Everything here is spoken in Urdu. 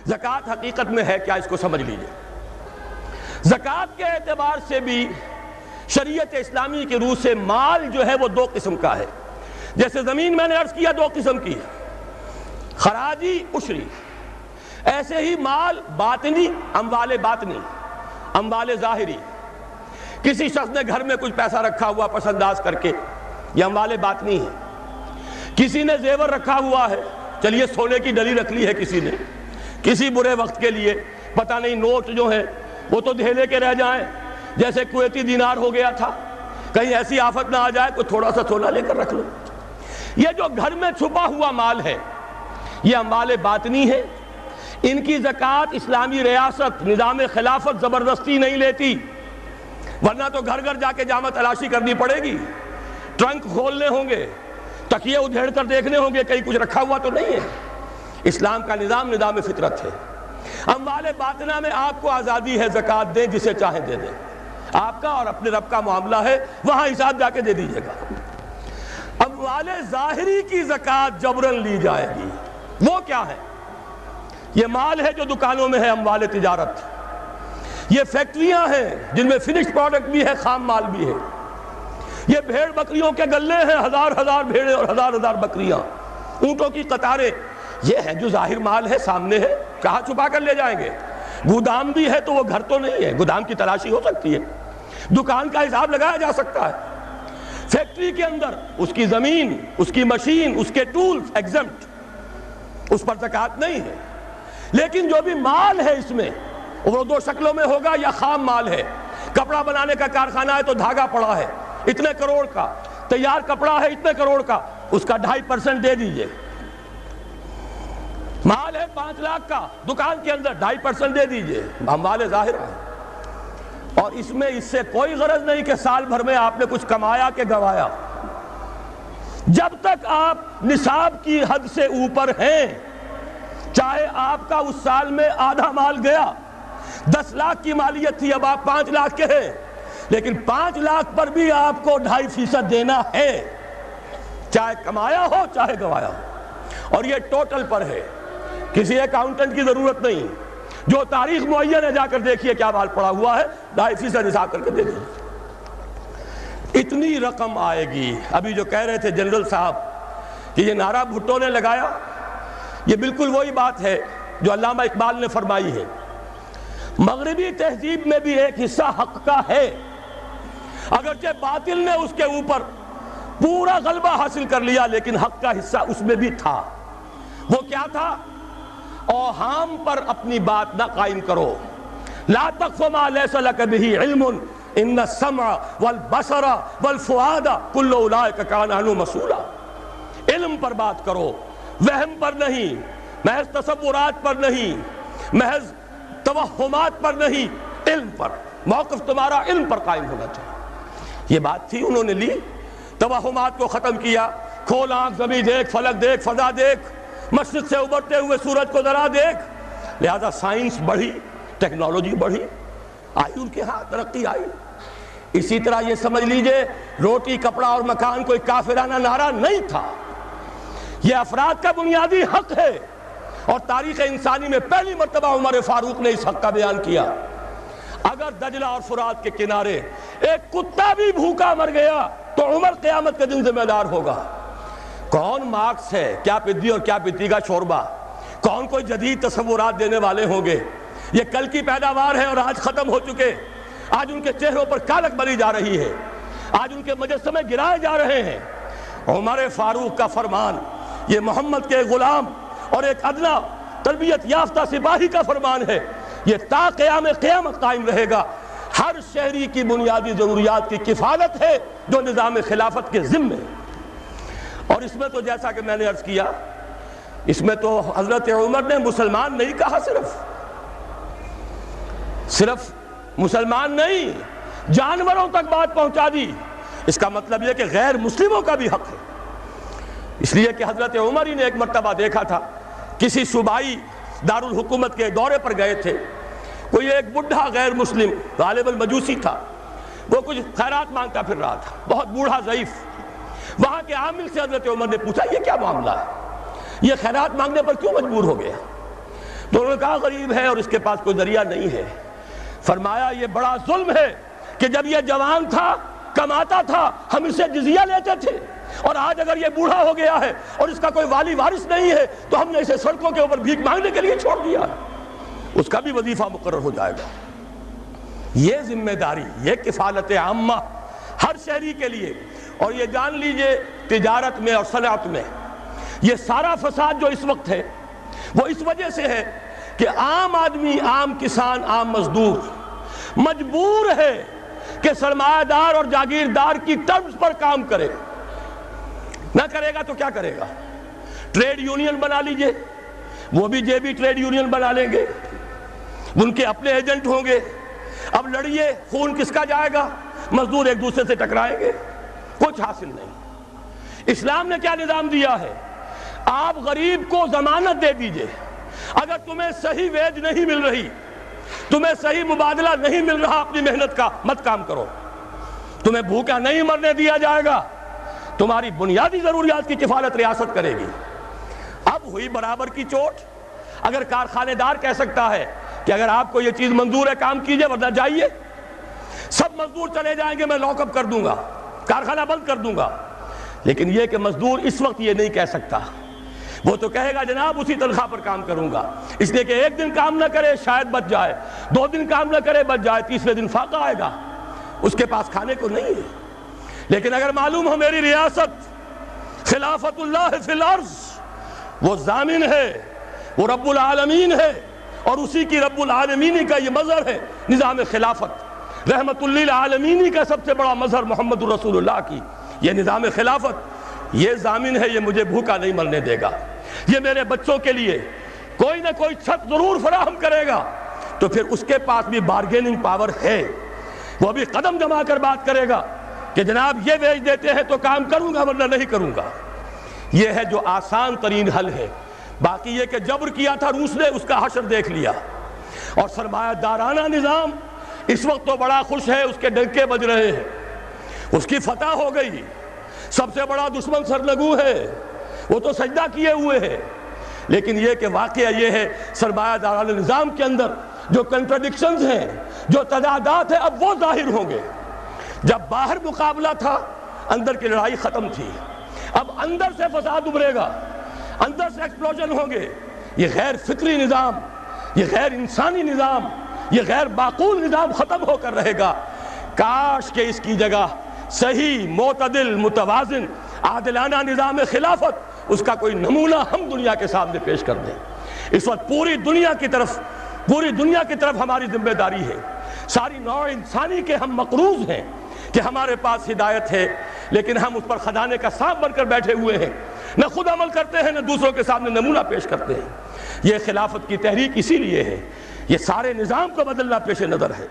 زکوٰۃ حقیقت میں ہے کیا، اس کو سمجھ لیجئے۔ زکوٰۃ کے اعتبار سے بھی شریعت اسلامی کی روح سے مال جو ہے وہ دو قسم کا ہے۔ جیسے زمین میں نے عرض کیا دو قسم کی ہے، خراجی، عشری۔ ایسے ہی مال باطنی، اموال باطنی، اموال ظاہری۔ کسی شخص نے گھر میں کچھ پیسہ رکھا ہوا پس انداز کر کے، یہ اموال باطنی ہے۔ کسی نے زیور رکھا ہوا ہے، چلیے سونے کی ڈلی رکھ لی ہے کسی نے، کسی برے وقت کے لیے، پتہ نہیں نوٹ جو ہیں وہ تو دھیلے کے رہ جائیں، جیسے کویتی دینار ہو گیا تھا، کہیں ایسی آفت نہ آ جائے کوئی تھوڑا سا سونا لے کر رکھ لو۔ یہ جو گھر میں چھپا ہوا مال ہے یہ اموال باطنی ہے۔ ان کی زکوٰۃ اسلامی ریاست، نظام خلافت زبردستی نہیں لیتی، ورنہ تو گھر گھر جا کے جامع تلاشی کرنی پڑے گی، ٹرنک کھولنے ہوں گے، تکیے ادھیڑ کر دیکھنے ہوں گے کہیں کچھ رکھا ہوا تو نہیں ہے۔ اسلام کا نظام نظام فطرت ہے۔ اموال باطنہ میں آپ کو آزادی ہے، زکوٰۃ دیں جسے چاہیں دے دیں، آپ کا اور اپنے رب کا معاملہ ہے، وہاں حساب جا کے دے دیجئے گا۔ اموال ظاہری کی زکوٰۃ جبراً لی جائے گی۔ وہ کیا ہے؟ یہ مال ہے جو دکانوں میں ہے، اموال تجارت۔ یہ فیکٹریاں ہیں جن میں فنشڈ پروڈکٹ بھی ہے، خام مال بھی ہے۔ یہ بھیڑ بکریوں کے گلے ہیں، ہزار ہزار بھیڑیں اور ہزار ہزار بکریاں، اونٹوں کی قطاریں، یہ ہے جو ظاہر مال ہے، سامنے ہے، کہاں چھپا کر لے جائیں گے؟ گودام بھی ہے تو وہ گھر تو نہیں ہے، گودام کی تلاشی ہو سکتی ہے، دکان کا حساب لگایا جا سکتا ہے۔ فیکٹری کے اندر اس کی زمین، اس کی مشین، اس کے ٹولز ایگزمپٹ، اس پر زکوٰۃ نہیں ہے۔ لیکن جو بھی مال ہے اس میں وہ دو شکلوں میں ہوگا، یا خام مال ہے، کپڑا بنانے کا کارخانہ ہے تو دھاگا پڑا ہے اتنے کروڑ کا، تیار کپڑا ہے اتنے کروڑ کا، اس کا 2.5% دے دیجئے۔ مال ہے 5 لاکھ کا، دکان کے اندر 2.5% دے دیجئے، اموال ظاہر ہے۔ اور اس میں اس سے کوئی غرض نہیں کہ سال بھر میں آپ نے کچھ کمایا کہ گوایا۔ جب تک آپ نصاب کی حد سے اوپر ہیں، چاہے آپ کا اس سال میں آدھا مال گیا، 10 لاکھ کی مالیت تھی، اب آپ 5 لاکھ کے ہیں، لیکن 5 لاکھ پر بھی آپ کو 2.5% دینا ہے، چاہے کمایا ہو چاہے گوایا ہو۔ اور یہ ٹوٹل پر ہے، کسی اکاؤنٹنٹ کی ضرورت نہیں، جو تاریخ معین ہے جا کر دیکھیے کیا مال پڑا ہوا ہے، 2.5% حساب کر کے دے دیں۔ اتنی رقم آئے گی۔ ابھی جو کہہ رہے تھے جنرل صاحب کہ یہ نعرہ بھٹو نے لگایا، یہ بالکل وہی بات ہے جو علامہ اقبال نے فرمائی ہے۔ مغربی تہذیب میں بھی ایک حصہ حق کا ہے، اگرچہ باطل نے اس کے اوپر پورا غلبہ حاصل کر لیا، لیکن حق کا حصہ اس میں بھی تھا۔ وہ کیا تھا؟ اوہام پر اپنی بات نہ قائم کرو، لا تقف ما لیس لک بہ علم ان السمع والبصر والفؤاد کل اولئک کان عنہ مسئولا۔ علم پر بات کرو، وہم پر نہیں، محض تصورات پر نہیں، محض توہمات پر نہیں، علم پر۔ موقف تمہارا علم پر قائم ہونا چاہیے۔ یہ بات تھی، انہوں نے لی، توہمات کو ختم کیا، کھول آنکھ، زمین دیکھ، فلک دیکھ، فضا دیکھ، مشرق سے ابھرتے ہوئے سورج کو ذرا دیکھ۔ لہذا سائنس بڑھی، ٹیکنالوجی بڑھی، آئی ان کے ہاں ترقی آئی۔ اسی طرح یہ سمجھ لیجئے روٹی، کپڑا اور مکان کوئی کافرانہ نعرہ نہیں تھا، یہ افراد کا بنیادی حق ہے، اور تاریخ انسانی میں پہلی مرتبہ عمر فاروق نے اس حق کا بیان کیا۔ اگر دجلہ اور فرات کے کنارے ایک کتا بھی بھوکا مر گیا تو عمر قیامت کے دن ذمہ دار ہوگا۔ کون مارکس ہے، کیا پدی اور کیا پتی کا شوربہ، کون کوئی جدید تصورات دینے والے ہوں گے؟ یہ کل کی پیداوار ہے اور آج ختم ہو چکے، آج ان کے چہروں پر کالک بری جا رہی ہے، آج ان کے مجسمے گرائے جا رہے ہیں۔ عمر فاروق کا فرمان، یہ محمد کے غلام اور ایک ادنا تربیت یافتہ سپاہی کا فرمان ہے، یہ تا قیام قیامت قائم رہے گا۔ ہر شہری کی بنیادی ضروریات کی کفالت ہے جو نظام خلافت کے ذمے ہے۔ اور اس میں تو جیسا کہ میں نے عرض کیا، اس میں تو حضرت عمر نے مسلمان نہیں کہا، صرف مسلمان نہیں، جانوروں تک بات پہنچا دی۔ اس کا مطلب یہ کہ غیر مسلموں کا بھی حق ہے۔ اس لیے کہ حضرت عمر ہی نے ایک مرتبہ دیکھا تھا، کسی صوبائی دارالحکومت کے دورے پر گئے تھے، کوئی ایک بڈھا غیر مسلم غالباً مجوسی تھا، وہ کچھ خیرات مانگتا پھر رہا تھا، بہت بوڑھا ضعیف۔ وہاں کے عامل سے حضرت عمر نے پوچھا یہ کیا معاملہ ہے، یہ خیرات مانگنے پر کیوں مجبور ہو گیا؟ تو انہوں نے کہا غریب ہے اور اس کے پاس کوئی ذریعہ نہیں ہے۔ فرمایا یہ بڑا ظلم ہے کہ جب یہ جوان تھا، کماتا تھا، ہم اسے جزیہ لیتے تھے، اور آج اگر یہ بوڑھا ہو گیا ہے اور اس کا کوئی والی وارث نہیں ہے تو ہم نے اسے سڑکوں کے اوپر بھیک مانگنے کے لیے چھوڑ دیا، اس کا بھی وظیفہ مقرر ہو جائے گا۔ یہ ذمہ داری، یہ کفالت عامہ ہر شہری کے لیے۔ اور یہ جان لیجئے تجارت میں اور صنعت میں یہ سارا فساد جو اس وقت ہے وہ اس وجہ سے ہے کہ عام آدمی، عام کسان، عام مزدور مجبور ہے کہ سرمایہ دار اور جاگیردار کی ٹرمز پر کام کرے۔ نہ کرے گا تو کیا کرے گا؟ ٹریڈ یونین بنا لیجئے، وہ بھی جے بی ٹریڈ یونین بنا لیں گے، ان کے اپنے ایجنٹ ہوں گے۔ اب لڑیے، خون کس کا جائے گا؟ مزدور ایک دوسرے سے ٹکرائیں گے، کچھ حاصل نہیں۔ اسلام نے کیا نظام دیا ہے؟ آپ غریب کو ضمانت دے دیجئے، اگر تمہیں صحیح ویج نہیں مل رہی، تمہیں صحیح مبادلہ نہیں مل رہا اپنی محنت کا، مت کام کرو، تمہیں بھوکا نہیں مرنے دیا جائے گا، تمہاری بنیادی ضروریات کی کفالت ریاست کرے گی۔ اب ہوئی برابر کی چوٹ۔ اگر کارخانے دار کہہ سکتا ہے کہ اگر آپ کو یہ چیز منظور ہے کام کیجئے ورنہ جائیے، سب مزدور چلے جائیں گے، میں لاک اپ کر دوں گا، کارخانہ بند کر دوں گا، لیکن یہ کہ مزدور اس وقت یہ نہیں کہہ سکتا، وہ تو کہے گا جناب اسی تنخواہ پر کام کروں گا، اس لیے کہ ایک دن کام نہ کرے شاید بچ جائے، 2 دن کام نہ کرے بچ جائے، تیسرے دن فاقہ آئے گا، اس کے پاس کھانے کو نہیں ہے۔ لیکن اگر معلوم ہو میری ریاست خلافت اللہ فی الارض، وہ ضامن ہے، وہ رب العالمین ہے، اور اسی کی رب العالمینی کا یہ مظہر ہے نظام خلافت، رحمت للعالمینی کا سب سے بڑا مظہر محمد الرسول اللہ کی یہ نظام خلافت، یہ ضامن ہے، یہ مجھے بھوکا نہیں مرنے دے گا، یہ میرے بچوں کے لیے کوئی نہ کوئی چھت ضرور فراہم کرے گا، تو پھر اس کے پاس بھی بارگیننگ پاور ہے، وہ بھی قدم جما کر بات کرے گا کہ جناب یہ ویج دیتے ہیں تو کام کروں گا ورنہ نہیں کروں گا۔ یہ ہے جو آسان ترین حل ہے۔ باقی یہ کہ جبر کیا تھا روس نے، اس کا حشر دیکھ لیا، اور سرمایہ دارانہ نظام اس وقت تو بڑا خوش ہے، اس کے ڈنکے بج رہے ہیں، اس کی فتح ہو گئی، سب سے بڑا دشمن سرنگو ہے، وہ تو سجدہ کیے ہوئے ہے۔ لیکن یہ کہ واقعہ یہ ہے سرمایہ دارانہ نظام کے اندر جو کنٹرڈکشنز ہیں، جو تضادات ہیں، اب وہ ظاہر ہوں گے۔ جب باہر مقابلہ تھا، اندر کی لڑائی ختم تھی، اب اندر سے فساد ابھرے گا، اندر سے ایکسپلوژن ہوں گے۔ یہ غیر فطری نظام، یہ غیر انسانی نظام، یہ غیر معقول نظام ختم ہو کر رہے گا۔ کاش کہ اس کی جگہ صحیح، معتدل، متوازن، عادلانہ نظام خلافت، اس کا کوئی نمونہ ہم دنیا کے سامنے پیش کر دیں۔ اس وقت پوری دنیا کی طرف ہماری ذمہ داری ہے، ساری نوع انسانی کے ہم مقروض ہیں کہ ہمارے پاس ہدایت ہے، لیکن ہم اس پر خزانے کا سانپ بن کر بیٹھے ہوئے ہیں، نہ خود عمل کرتے ہیں نہ دوسروں کے سامنے نمونہ پیش کرتے ہیں۔ یہ خلافت کی تحریک اسی لیے ہے، یہ سارے نظام کو بدلنا پیش نظر ہے۔